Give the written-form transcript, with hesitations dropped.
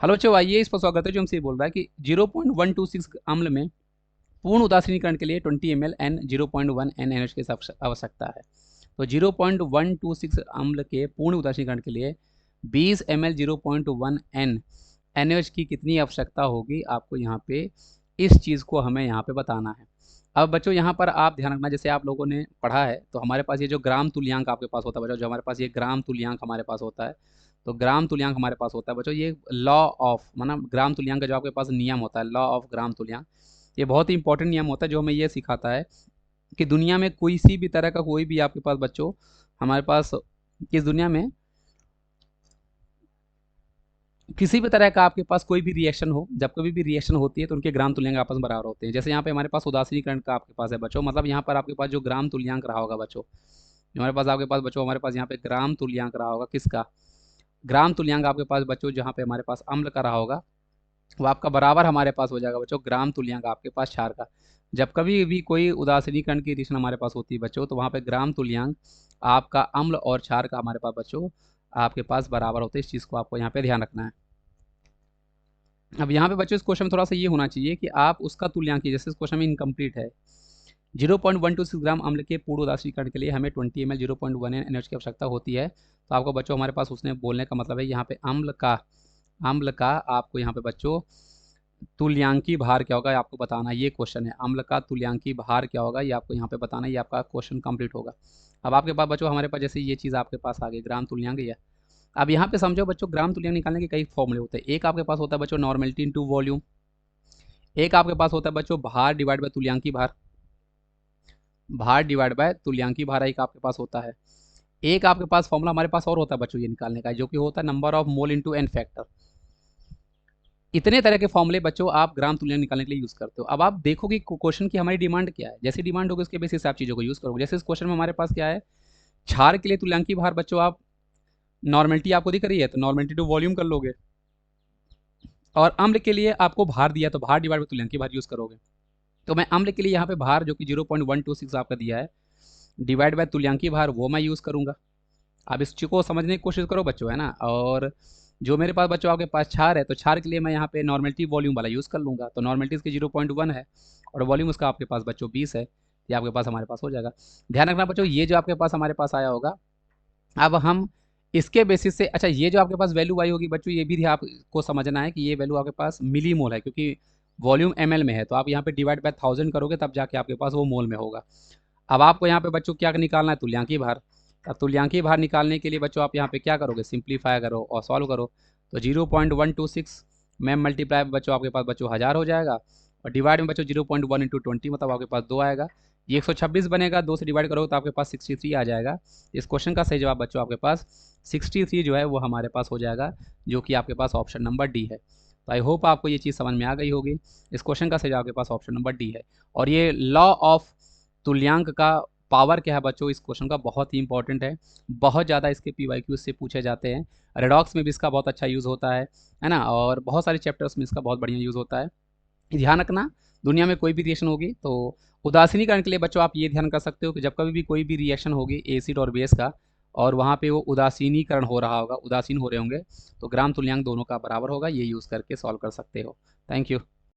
Hello बच्चों, आइए इस पर स्वागत है। जो हमसे बोल रहा है कि 0.126 अम्ल में पूर्ण उदासीनीकरण के लिए 20 ml एन 0.1 एन NH की आवश्यकता है। तो 0.126 अम्ल के पूर्ण उदासीनीकरण के लिए 20 ml 0.1 एन NH की कितनी आवश्यकता होगी, आपको यहाँ पे इस चीज़ को हमें यहाँ पे बताना है। अब बच्चों यहाँ पर आप ध्यान रखना, जैसे आप लोगों ने पढ़ा है तो हमारे पास ये जो ग्राम तुल्यांक आपके पास होता है बच्चों, जो हमारे पास ये ग्राम तुल्यांक हमारे पास होता है, तो ग्राम तुल्यांक हमारे पास होता है बच्चों, ये लॉ ऑफ मतलब ग्राम तुल्यांक का जो आपके पास नियम होता है, लॉ ऑफ ग्राम तुल्यांक, ये बहुत ही इंपॉर्टेंट नियम होता है जो हमें ये सिखाता है कि दुनिया में कोई सी भी तरह का कोई भी आपके पास बच्चों हमारे पास इस दुनिया में किसी भी तरह का आपके पास कोई भी रिएक्शन हो, जब कभी भी रिएक्शन होती है तो उनके ग्राम तुल्यांक आपस में बराबर होते हैं। जैसे यहाँ पे हमारे पास उदासीनीकरण का आपके पास है बच्चों, मतलब यहाँ पर आपके पास जो ग्राम तुल्यांक रहा होगा बच्चों, जो हमारे पास आपके पास बच्चों हमारे पास यहाँ पे ग्राम तुल्यांक रहा होगा किसका, ग्राम तुल्यांक आपके पास बच्चों जहाँ पे हमारे पास अम्ल का रहा होगा वो आपका बराबर हमारे पास हो जाएगा बच्चों ग्राम तुल्यांक आपके पास क्षार का। जब कभी भी कोई उदासीनीकरण की रिएक्शन हमारे पास होती है बच्चों, तो वहाँ पे ग्राम तुल्यांक आपका अम्ल और क्षार का हमारे पास बच्चों आपके पास बराबर होते हैं। इस चीज़ को आपको यहाँ पे ध्यान रखना है। अब यहाँ पे बच्चों इस क्वेश्चन में थोड़ा सा ये होना चाहिए कि आप उसका तुल्यांक, जैसे इस क्वेश्चन में इनकम्प्लीट है, 0.126 ग्राम अम्ल के पूर्ण उदासीनीकरण के लिए हमें 20 ml 0.1 NH की आवश्यकता होती है। तो आपको बच्चों हमारे पास उसने बोलने का मतलब है यहाँ पे अम्ल का आपको यहाँ पे बच्चों तुल्यांकी भार क्या होगा, आपको बताना। ये क्वेश्चन है, अम्ल का तुल्यांकी भार क्या होगा, ये आपको यहाँ पे बताना। ये आपका क्वेश्चन कंप्लीट होगा। अब आपके पास बच्चों हमारे पास जैसे ये चीज़ आपके पास आ गई ग्राम तुल्यांक है। अब यहाँ पे समझो बच्चों, ग्राम तुल्यांक निकालने के कई फॉर्मूले होते हैं। एक आपके पास होता है बच्चों नॉर्मेलिटी इनटू वॉल्यूम, एक आपके पास होता है बच्चों भार डिवाइड बाय तुल्यांकी भार, भार डिवाइड बाय तुल्यांकी भार एक आपके पास होता है। एक आपके पास फॉर्मूला हमारे पास और होता है बच्चों ये निकालने का, जो कि होता है number of mole into N factor. इतने तरह के फॉर्मूले बच्चों आप ग्राम तुल्यांक निकालने के लिए यूज करते हो। अब आप देखो कि क्वेश्चन की हमारी डिमांड क्या है, जैसी डिमांड होगी उसके बेसिस से आप चीज़ों को यूज करोगे। जैसे इस क्वेश्चन में हमारे पास क्या है, क्षार के लिए तुल्यांकी भार बच्चों आप नॉर्मेलिटी आपको दिख रही है तो नॉर्मेलिटी टू वॉल्यूम कर लोगे, और अम्ल के लिए आपको भार दिया तो भार डिवाइड बाय तुल्यांकी भार यूज करोगे। तो मैं अम्ल के लिए यहाँ पे भार जो कि 0.126 आपका दिया है डिवाइड बाय तुल्यांकी भार वो मैं यूज़ करूँगा। आप इस चीज़ को समझने की कोशिश करो बच्चों, है ना। और जो मेरे पास बच्चों आपके पास क्षार है, तो क्षार के लिए मैं यहाँ पे नॉर्मेलिटी वॉल्यूम वाला यूज़ कर लूँगा। तो नॉर्मेलिटी इसकी 0.1 है और वॉल्यूम उसका आपके पास बच्चों 20 है। ये आपके पास हमारे पास हो जाएगा। ध्यान रखना बच्चों, ये जो आपके पास हमारे पास आया होगा, अब हम इसके बेसिस से, अच्छा ये जो आपके पास वैल्यू आई होगी बच्चों, ये भी आपको समझना है कि ये वैल्यू आपके पास मिली मोल है, क्योंकि वॉल्यूम ml में है। तो आप यहाँ पे डिवाइड बाय 1000 करोगे तब जाके आपके पास वो मोल में होगा। अब आपको यहाँ पे बच्चों क्या निकालना है, तुल्यांकी भार। अब तुल्यांकी भार निकालने के लिए बच्चों आप यहाँ पे क्या करोगे, सिंप्लीफाई करो और सॉल्व करो। तो 0.126 में मल्टीप्लाई बच्चों आपके पास बच्चों 1000 हो जाएगा, और डिवाइड में बच्चों 0.1 इंटू 20 मतलब आपके पास 2 आएगा। ये 126 बनेगा, 2 से डिवाइड करोगे तो आपके पास 63 आ जाएगा। इस क्वेश्चन का सही जवाब बच्चों आपके पास 63 जो है वो हमारे पास हो जाएगा, जो कि आपके पास ऑप्शन नंबर डी है। तो आई होप आपको ये चीज़ समझ में आ गई होगी। इस क्वेश्चन का सही जवाब आपके पास ऑप्शन नंबर डी है। और ये लॉ ऑफ तुल्यांक का पावर क्या है बच्चों, इस क्वेश्चन का बहुत ही इंपॉर्टेंट है। बहुत ज़्यादा इसके PYQ से पूछे जाते हैं। रेडॉक्स में भी इसका बहुत अच्छा यूज़ होता है ना, और बहुत सारे चैप्टर्स में इसका बहुत बढ़िया यूज़ होता है। ध्यान रखना, दुनिया में कोई भी रिएक्शन होगी तो उदासीनीकरण के लिए बच्चों आप ये ध्यान कर सकते हो कि जब कभी भी कोई भी रिएक्शन होगी एसिड और बेस का, और वहाँ पे वो उदासीनीकरण हो रहा होगा, उदासीन हो रहे होंगे, तो ग्राम तुल्यांक दोनों का बराबर होगा। ये यूज़ करके सॉल्व कर सकते हो। Thank you.